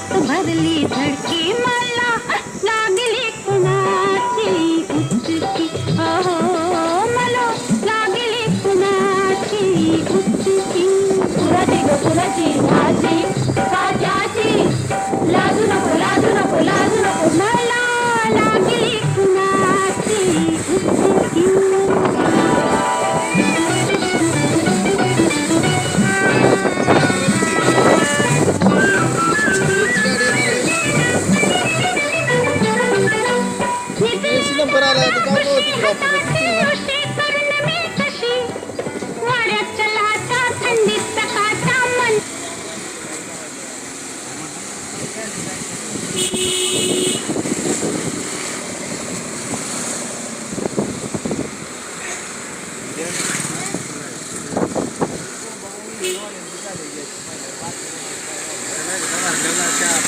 मनात भरली धडकी मला लागली कुणाची उचकी अहो मला लागली कुणाची उचकी कुणाची ग कुणाची माझी काच्याची लाजू नको लाजू नको लाजू नको मला लागली कुणाची उचकी नंबर आला तर काय होती Gracias.